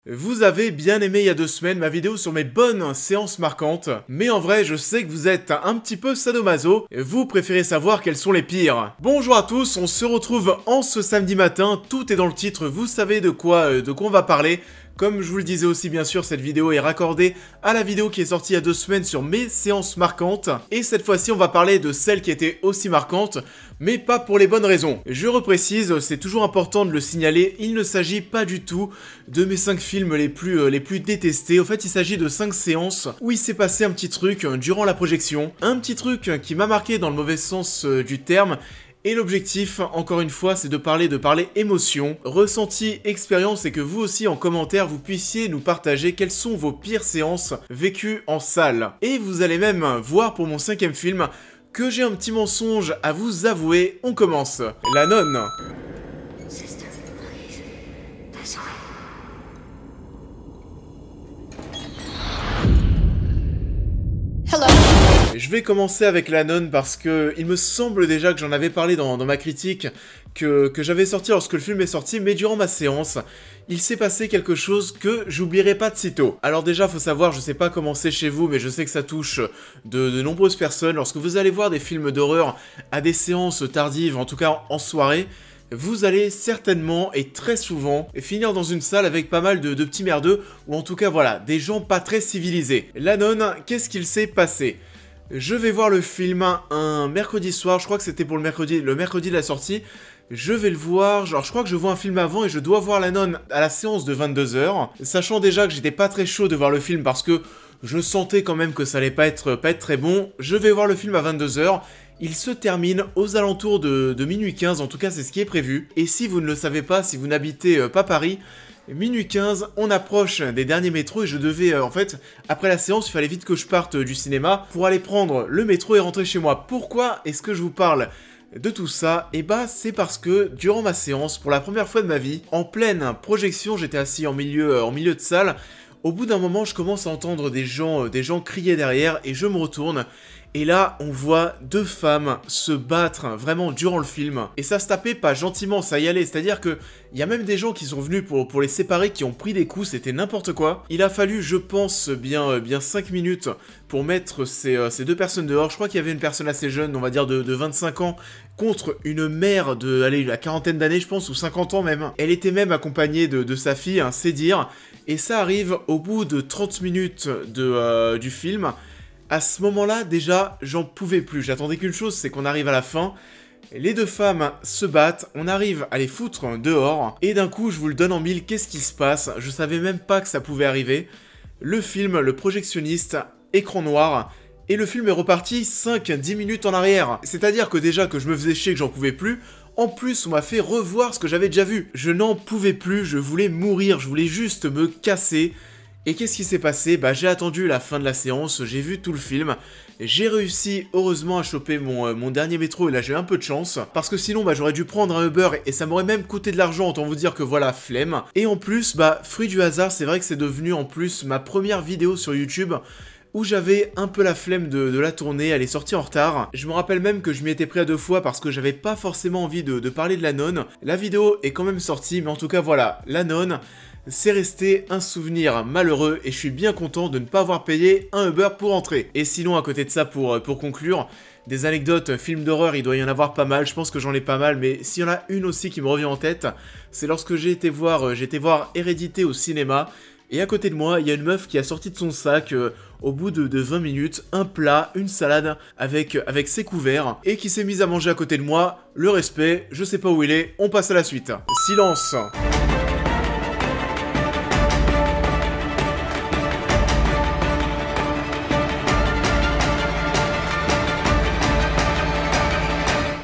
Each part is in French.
Vous avez bien aimé il y a 2 semaines ma vidéo sur mes bonnes séances marquantes, mais en vrai je sais que vous êtes un petit peu sadomaso, et vous préférez savoir quelles sont les pires. Bonjour à tous, on se retrouve en ce samedi matin, tout est dans le titre, vous savez de quoi on va parler. Comme je vous le disais aussi, bien sûr, cette vidéo est raccordée à la vidéo qui est sortie il y a 2 semaines sur mes séances marquantes. Et cette fois-ci, on va parler de celles qui étaient aussi marquantes, mais pas pour les bonnes raisons. Je reprécise, c'est toujours important de le signaler, il ne s'agit pas du tout de mes 5 films les plus détestés. En fait, il s'agit de 5 séances où il s'est passé un petit truc durant la projection. Un petit truc qui m'a marqué dans le mauvais sens du terme. Et l'objectif, encore une fois, c'est de parler émotion, ressenti, expérience et que vous aussi en commentaire, vous puissiez nous partager quelles sont vos pires séances vécues en salle. Et vous allez même voir pour mon 5e film que j'ai un petit mensonge à vous avouer. On commence. La nonne. Je vais commencer avec La Nonne parce que il me semble déjà que j'en avais parlé dans ma critique que j'avais sorti lorsque le film est sorti, mais durant ma séance, il s'est passé quelque chose que j'oublierai pas de sitôt. Alors déjà, faut savoir, je sais pas comment c'est chez vous, mais je sais que ça touche de nombreuses personnes. Lorsque vous allez voir des films d'horreur à des séances tardives, en tout cas en soirée, vous allez certainement et très souvent finir dans une salle avec pas mal de petits merdeux, ou en tout cas voilà, des gens pas très civilisés. La Nonne, qu'est-ce qu'il s'est passé ? Je vais voir le film un mercredi soir, je crois que c'était pour le mercredi de la sortie. Je vais le voir, genre je crois que je vois un film avant et je dois voir La Nonne à la séance de 22 h, sachant déjà que j'étais pas très chaud de voir le film parce que je sentais quand même que ça allait pas être très bon. Je vais voir le film à 22 h. Il se termine aux alentours de minuit 15, en tout cas c'est ce qui est prévu. Et si vous ne le savez pas, si vous n'habitez pas Paris, minuit 15, on approche des derniers métros et je devais, en fait, après la séance, il fallait vite que je parte du cinéma pour aller prendre le métro et rentrer chez moi. Pourquoi est-ce que je vous parle de tout ça? Et bah c'est parce que durant ma séance, pour la première fois de ma vie, en pleine projection, j'étais assis en milieu de salle. Au bout d'un moment, je commence à entendre des gens crier derrière et je me retourne. Et là, on voit 2 femmes se battre vraiment durant le film. Et ça se tapait pas gentiment, ça y allait. C'est-à-dire que il y a même des gens qui sont venus pour les séparer, qui ont pris des coups, c'était n'importe quoi. Il a fallu, je pense, bien 5 minutes pour mettre ces 2 personnes dehors. Je crois qu'il y avait une personne assez jeune, on va dire de 25 ans, contre une mère de, allez, la quarantaine d'années, je pense, ou 50 ans même. Elle était même accompagnée de sa fille, hein, c'est dire. Et ça arrive au bout de 30 minutes du film. À ce moment-là, déjà, j'en pouvais plus. J'attendais qu'une chose, c'est qu'on arrive à la fin. Les 2 femmes se battent, on arrive à les foutre dehors. Et d'un coup, je vous le donne en mille, qu'est-ce qui se passe? Je savais même pas que ça pouvait arriver. Le film, le projectionniste, écran noir. Et le film est reparti 5-10 minutes en arrière. C'est-à-dire que déjà que je me faisais chier, que j'en pouvais plus. En plus, on m'a fait revoir ce que j'avais déjà vu. Je n'en pouvais plus, je voulais mourir, je voulais juste me casser. Et qu'est-ce qui s'est passé? Bah j'ai attendu la fin de la séance, j'ai vu tout le film, j'ai réussi heureusement à choper mon dernier métro et là j'ai eu un peu de chance, parce que sinon bah j'aurais dû prendre un Uber et ça m'aurait même coûté de l'argent, autant vous dire que voilà, flemme. Et en plus, bah fruit du hasard, c'est vrai que c'est devenu en plus ma première vidéo sur YouTube, où j'avais un peu la flemme de la tourner, elle est sortie en retard. Je me rappelle même que je m'y étais pris à 2 fois parce que j'avais pas forcément envie de parler de La Nonne. La vidéo est quand même sortie, mais en tout cas voilà, La Nonne, c'est resté un souvenir malheureux et je suis bien content de ne pas avoir payé un Uber pour entrer. Et sinon, à côté de ça, pour conclure, des anecdotes, films d'horreur, il doit y en avoir pas mal, je pense que j'en ai pas mal, mais s'il y en a une aussi qui me revient en tête, c'est lorsque j'ai été voir Hérédité au cinéma. Et à côté de moi, il y a une meuf qui a sorti de son sac, au bout de 20 minutes, un plat, une salade, avec ses couverts, et qui s'est mise à manger à côté de moi. Le respect, je sais pas où il est, on passe à la suite. Silence.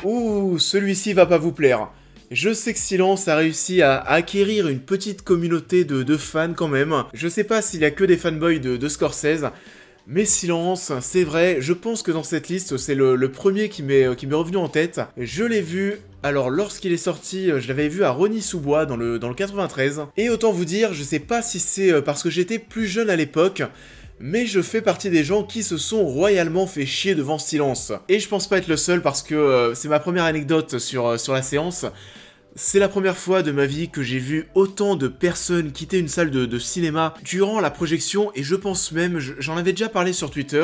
Ouh, celui-ci va pas vous plaire. Je sais que Silence a réussi à acquérir une petite communauté de fans quand même. Je sais pas s'il y a que des fanboys de Scorsese, mais Silence, c'est vrai, je pense que dans cette liste, c'est le premier qui m'est revenu en tête. Je l'ai vu, alors lorsqu'il est sorti, je l'avais vu à Rosny-sous-Bois dans le 93. Et autant vous dire, je sais pas si c'est parce que j'étais plus jeune à l'époque, mais je fais partie des gens qui se sont royalement fait chier devant Silence. Et je pense pas être le seul parce que c'est ma première anecdote sur la séance. C'est la première fois de ma vie que j'ai vu autant de personnes quitter une salle de cinéma durant la projection, et je pense même, j'en avais déjà parlé sur Twitter,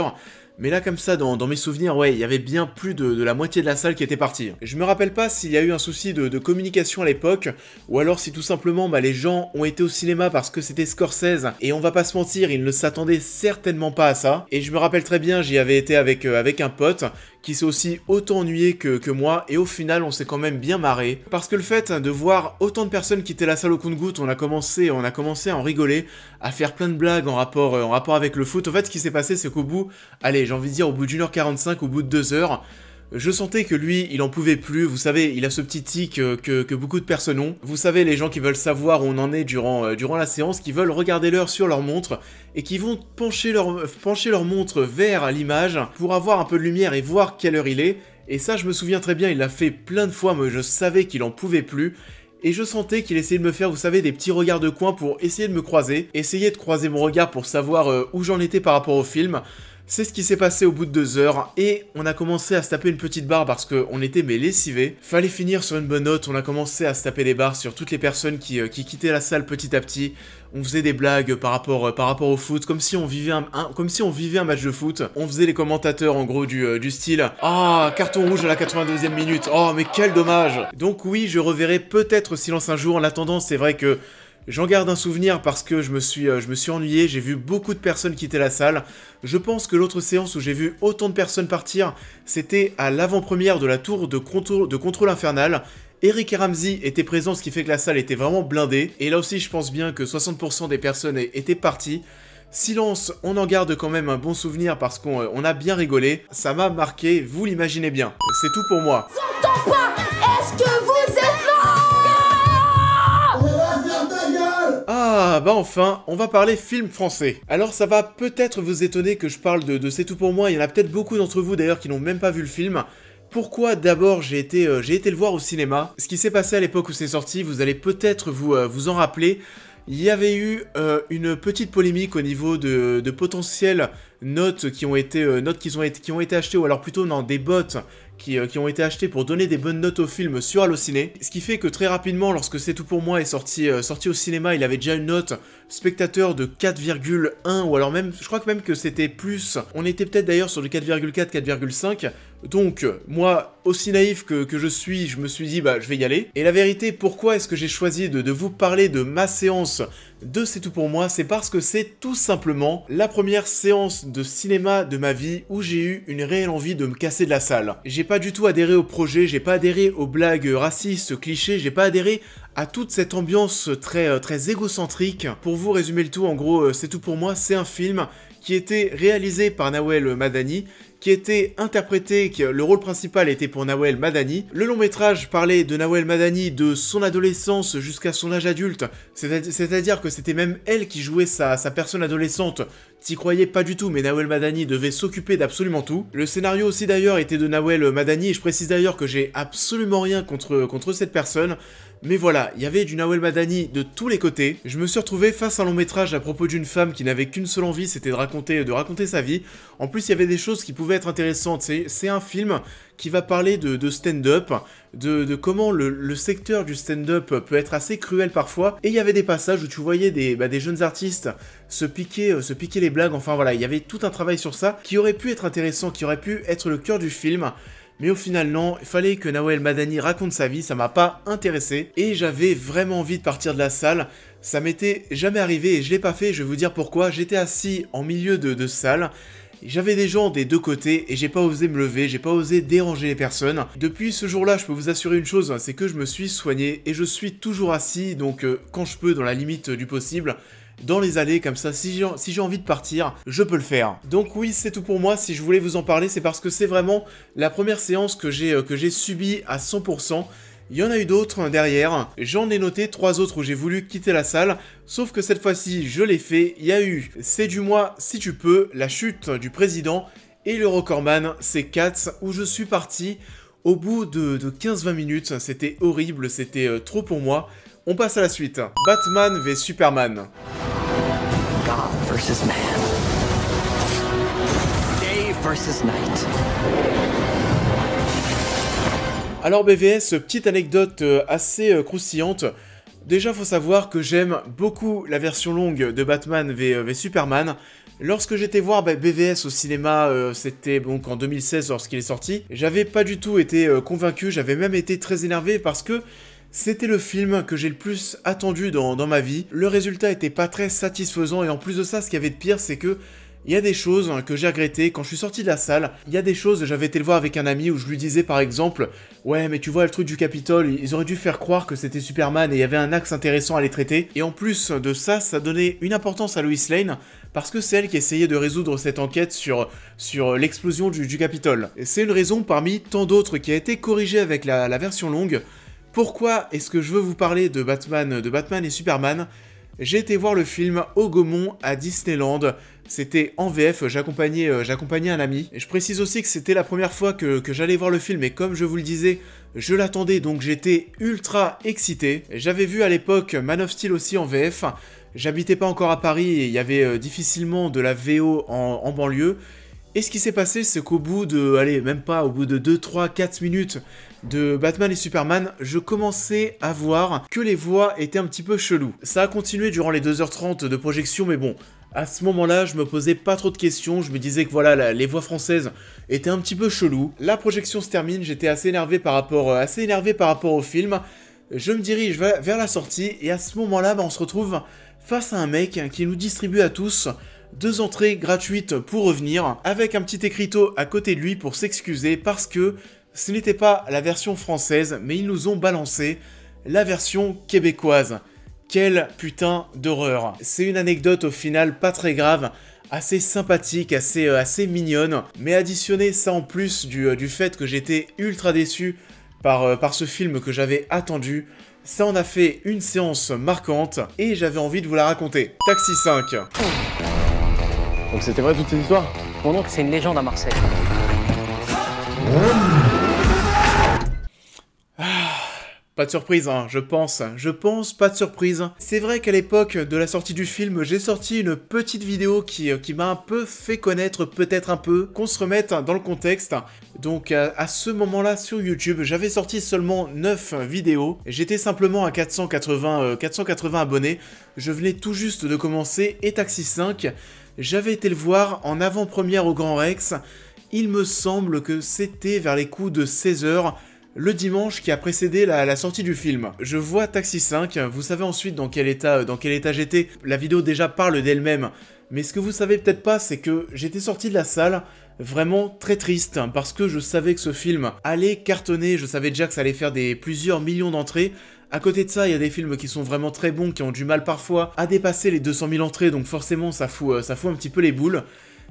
mais là comme ça dans mes souvenirs, ouais, il y avait bien plus de la moitié de la salle qui était partie. Je me rappelle pas s'il y a eu un souci de communication à l'époque, ou alors si tout simplement les gens ont été au cinéma parce que c'était Scorsese, et on va pas se mentir, ils ne s'attendaient certainement pas à ça. Et je me rappelle très bien, j'y avais été avec un pote, qui s'est aussi autant ennuyé que moi, et au final on s'est quand même bien marré, parce que le fait de voir autant de personnes quitter la salle au compte-gouttes, on a commencé à en rigoler, à faire plein de blagues en rapport avec le foot. En fait, ce qui s'est passé, c'est qu'au bout, allez, j'ai envie de dire au bout d'1h45, au bout de 2 heures, je sentais que lui, il en pouvait plus. Vous savez, il a ce petit tic que beaucoup de personnes ont. Vous savez, les gens qui veulent savoir où on en est durant la séance, qui veulent regarder l'heure sur leur montre, et qui vont pencher leur montre vers l'image pour avoir un peu de lumière et voir quelle heure il est. Et ça, je me souviens très bien, il l'a fait plein de fois, mais je savais qu'il en pouvait plus. Et je sentais qu'il essayait de me faire, vous savez, des petits regards de coin pour essayer de me croiser. Essayer de croiser mon regard pour savoir où j'en étais par rapport au film. C'est ce qui s'est passé au bout de 2 heures, et on a commencé à se taper une petite barre parce qu'on était lessivés. Fallait finir sur une bonne note, on a commencé à se taper des barres sur toutes les personnes qui quittaient la salle petit à petit. On faisait des blagues par rapport au foot, comme si on vivait un match de foot. On faisait les commentateurs en gros du style « Ah, carton rouge à la 82e minute, oh mais quel dommage !» Donc oui, je reverrai peut-être Silence un jour. En attendant, c'est vrai que j'en garde un souvenir parce que je me suis ennuyé, j'ai vu beaucoup de personnes quitter la salle. Je pense que l'autre séance où j'ai vu autant de personnes partir, c'était à l'avant-première de la tour de contrôle infernal. Eric et Ramsey étaient présents, ce qui fait que la salle était vraiment blindée. Et là aussi, je pense bien que 60% des personnes étaient parties. Silence, on en garde quand même un bon souvenir parce qu'on a bien rigolé. Ça m'a marqué, vous l'imaginez bien. C'est tout pour moi. J'entends pas. Est-ce que vous êtes là? Ah, bah enfin, on va parler film français. Alors ça va peut-être vous étonner que je parle de C'est tout pour moi, il y en a peut-être beaucoup d'entre vous d'ailleurs qui n'ont même pas vu le film. Pourquoi d'abord j'ai été le voir au cinéma? Ce qui s'est passé à l'époque où c'est sorti, vous allez peut-être vous en rappeler. Il y avait eu une petite polémique au niveau de potentielles notes qui ont été achetées, ou alors plutôt non, des bots qui ont été achetés pour donner des bonnes notes au film sur Allociné. Ce qui fait que très rapidement, lorsque C'est tout pour moi est sorti au cinéma, il avait déjà une note spectateur de 4,1, ou alors même, je crois que même que c'était plus. On était peut-être d'ailleurs sur du 4,4, 4,5. Donc, moi, aussi naïf que je suis, je me suis dit, bah, je vais y aller. Et la vérité, pourquoi est-ce que j'ai choisi de vous parler de ma séance de C'est tout pour moi? C'est parce que c'est tout simplement la première séance de cinéma de ma vie où j'ai eu une réelle envie de me casser de la salle. J'ai pas du tout adhéré au projet, j'ai pas adhéré aux blagues racistes, clichés, j'ai pas adhéré à toute cette ambiance très égocentrique. Pour vous résumer le tout, en gros, C'est tout pour moi, c'est un film qui était réalisé par Nawel Madani, qui était interprété, le rôle principal était pour Nawel Madani. Le long métrage parlait de Nawel Madani de son adolescence jusqu'à son âge adulte, c'est-à-dire que c'était même elle qui jouait sa personne adolescente. T'y croyais pas du tout, mais Nawel Madani devait s'occuper d'absolument tout. Le scénario aussi d'ailleurs était de Nawel Madani, et je précise d'ailleurs que j'ai absolument rien contre cette personne. Mais voilà, il y avait du Nawel Madani de tous les côtés. Je me suis retrouvé face à un long métrage à propos d'une femme qui n'avait qu'une seule envie, c'était de raconter sa vie. En plus, il y avait des choses qui pouvaient être intéressantes. C'est un film qui va parler de stand-up, de comment le secteur du stand-up peut être assez cruel parfois. Et il y avait des passages où tu voyais des jeunes artistes se piquer les blagues. Enfin voilà, il y avait tout un travail sur ça qui aurait pu être intéressant, qui aurait pu être le cœur du film. Mais au final non, il fallait que Nawel Madani raconte sa vie, ça m'a pas intéressé, et j'avais vraiment envie de partir de la salle. Ça m'était jamais arrivé et je l'ai pas fait, je vais vous dire pourquoi. J'étais assis en milieu de salle, j'avais des gens des deux côtés et j'ai pas osé me lever, j'ai pas osé déranger les personnes. Depuis ce jour-là, je peux vous assurer une chose, c'est que je me suis soigné et je suis toujours assis, donc quand je peux, dans la limite du possible, dans les allées, comme ça, si j'ai envie de partir, je peux le faire. Donc oui, c'est tout pour moi. Si je voulais vous en parler, c'est parce que c'est vraiment la première séance que j'ai subie à 100%. Il y en a eu d'autres derrière, j'en ai noté 3 autres où j'ai voulu quitter la salle, sauf que cette fois-ci, je l'ai fait. Il y a eu C'est du moi si tu peux, La chute du président, et le recordman, c'est Cats, où je suis parti au bout de 15-20 minutes. C'était horrible, c'était trop pour moi. On passe à la suite. Batman v Superman. God versus man. Day versus night. Alors BVS, petite anecdote assez croustillante. Déjà, faut savoir que j'aime beaucoup la version longue de Batman v Superman. Lorsque j'étais voir BVS au cinéma, c'était donc en 2016 lorsqu'il est sorti, j'avais pas du tout été convaincu, j'avais même été très énervé parce que c'était le film que j'ai le plus attendu dans ma vie. Le résultat était pas très satisfaisant et en plus de ça, ce qu'il y avait de pire, c'est que il y a des choses que j'ai regrettées quand je suis sorti de la salle. Il y a des choses, j'avais été le voir avec un ami où je lui disais par exemple « Ouais, mais tu vois le truc du Capitole, ils auraient dû faire croire que c'était Superman et il y avait un axe intéressant à les traiter. » Et en plus de ça, ça donnait une importance à Lois Lane parce que c'est elle qui essayait de résoudre cette enquête sur l'explosion du Capitole. C'est une raison parmi tant d'autres qui a été corrigée avec la version longue. Pourquoi est-ce que je veux vous parler de Batman et Superman ? J'ai été voir le film au Gaumont à Disneyland. C'était en VF, j'accompagnais un ami. Et je précise aussi que c'était la première fois que j'allais voir le film et comme je vous le disais, je l'attendais donc j'étais ultra excité. J'avais vu à l'époque Man of Steel aussi en VF. J'habitais pas encore à Paris et il y avait difficilement de la VO en banlieue. Et ce qui s'est passé, c'est qu'au bout de, même pas, au bout de 2, 3, 4 minutes de Batman et Superman, je commençais à voir que les voix étaient un petit peu cheloues. Ça a continué durant les 2h30 de projection, mais bon, à ce moment-là, je me posais pas trop de questions, je me disais que voilà, les voix françaises étaient un petit peu cheloues. La projection se termine, j'étais assez énervé par rapport au film. Je me dirige vers la sortie, et à ce moment-là, on se retrouve face à un mec qui nous distribue à tous 2 entrées gratuites pour revenir, avec un petit écriteau à côté de lui pour s'excuser parce que ce n'était pas la version française, mais ils nous ont balancé la version québécoise. Quelle putain d'horreur. C'est une anecdote au final pas très grave, assez sympathique, assez mignonne, mais additionner ça en plus du fait que j'étais ultra déçu par ce film que j'avais attendu, ça en a fait une séance marquante et j'avais envie de vous la raconter. Taxi 5. Donc c'était vrai toute cette histoire? Mon oncle, c'est une légende à Marseille. Pas de surprise, hein, je pense, pas de surprise. C'est vrai qu'à l'époque de la sortie du film, j'ai sorti une petite vidéo qui m'a un peu fait connaître, peut-être un peu, qu'on se remette dans le contexte. Donc à ce moment-là sur YouTube, j'avais sorti seulement 9 vidéos. J'étais simplement à 480 abonnés. Je venais tout juste de commencer et Taxi 5, j'avais été le voir en avant-première au Grand Rex. Il me semble que c'était vers les coups de 16h. Le dimanche qui a précédé la sortie du film. Je vois Taxi 5, vous savez ensuite dans quel état j'étais. La vidéo déjà parle d'elle-même, mais ce que vous savez peut-être pas, c'est que j'étais sorti de la salle vraiment très triste, parce que je savais que ce film allait cartonner, je savais déjà que ça allait faire plusieurs millions d'entrées. À côté de ça, il y a des films qui sont vraiment très bons, qui ont du mal parfois à dépasser les 200 000 entrées, donc forcément ça fout un petit peu les boules.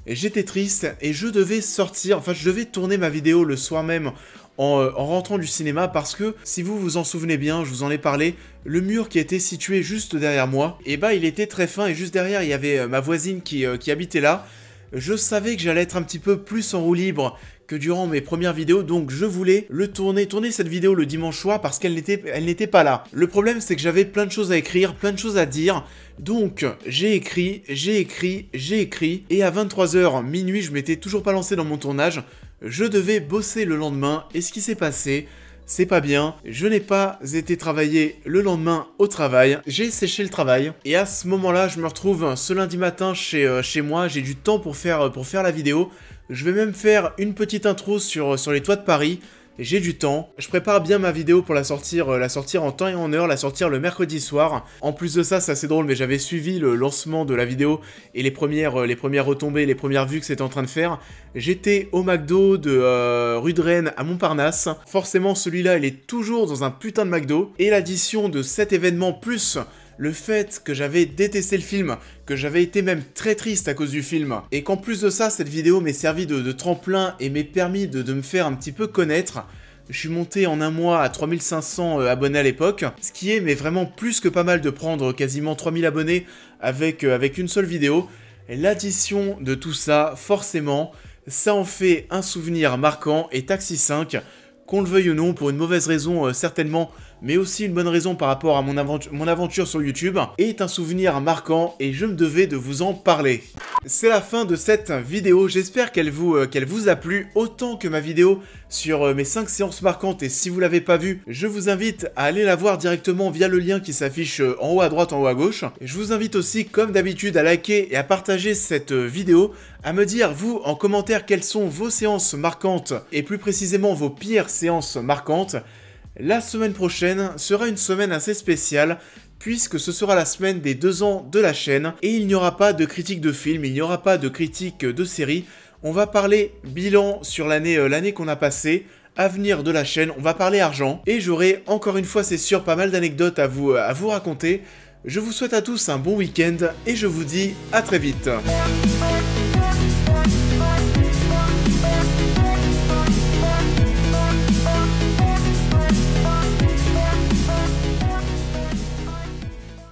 J'étais triste et je devais tourner ma vidéo le soir même en rentrant du cinéma parce que, si vous vous en souvenez bien, je vous en ai parlé, le mur qui était situé juste derrière moi, et il était très fin et juste derrière il y avait ma voisine qui habitait là. Je savais que j'allais être un petit peu plus en roue libre que durant mes premières vidéos, donc je voulais tourner cette vidéo le dimanche soir parce qu'elle n'était pas là. Le problème c'est que j'avais plein de choses à écrire, plein de choses à dire, donc j'ai écrit, et à 23h minuit, je m'étais toujours pas lancé dans mon tournage, je devais bosser le lendemain, et ce qui s'est passé, c'est pas bien, je n'ai pas été travailler le lendemain au travail, j'ai séché le travail, et à ce moment-là, je me retrouve ce lundi matin chez moi, j'ai du temps pour faire la vidéo, je vais même faire une petite intro sur les toits de Paris, j'ai du temps, je prépare bien ma vidéo pour la sortir en temps et en heure, la sortir le mercredi soir. En plus de ça, c'est assez drôle, mais j'avais suivi le lancement de la vidéo et les premières retombées, les premières vues que c'était en train de faire. J'étais au McDo de rue de Rennes à Montparnasse. Forcément, celui-là, il est toujours dans un putain de McDo. Et l'addition de cet événement plus le fait que j'avais détesté le film, que j'avais été même très triste à cause du film, et qu'en plus de ça, cette vidéo m'ait servi de tremplin et m'ait permis de me faire un petit peu connaître. Je suis monté en un mois à 3500 abonnés à l'époque, ce qui est mais vraiment plus que pas mal de prendre quasiment 3000 abonnés avec une seule vidéo. L'addition de tout ça, forcément, ça en fait un souvenir marquant, et Taxi 5, qu'on le veuille ou non, pour une mauvaise raison certainement, mais aussi une bonne raison par rapport à mon aventure sur YouTube, est un souvenir marquant et je me devais de vous en parler. C'est la fin de cette vidéo, j'espère qu'elle vous a plu autant que ma vidéo sur mes 5 séances marquantes, et si vous l'avez pas vue, je vous invite à aller la voir directement via le lien qui s'affiche en haut à droite, en haut à gauche. Je vous invite aussi, comme d'habitude, à liker et à partager cette vidéo, à me dire, vous, en commentaire, quelles sont vos séances marquantes, et plus précisément vos pires séances marquantes. La semaine prochaine sera une semaine assez spéciale, puisque ce sera la semaine des 2 ans de la chaîne, et il n'y aura pas de critique de film, il n'y aura pas de critique de série. On va parler bilan sur l'année qu'on a passée, avenir de la chaîne, on va parler argent, et j'aurai encore une fois, c'est sûr, pas mal d'anecdotes à vous raconter. Je vous souhaite à tous un bon week-end, et je vous dis à très vite.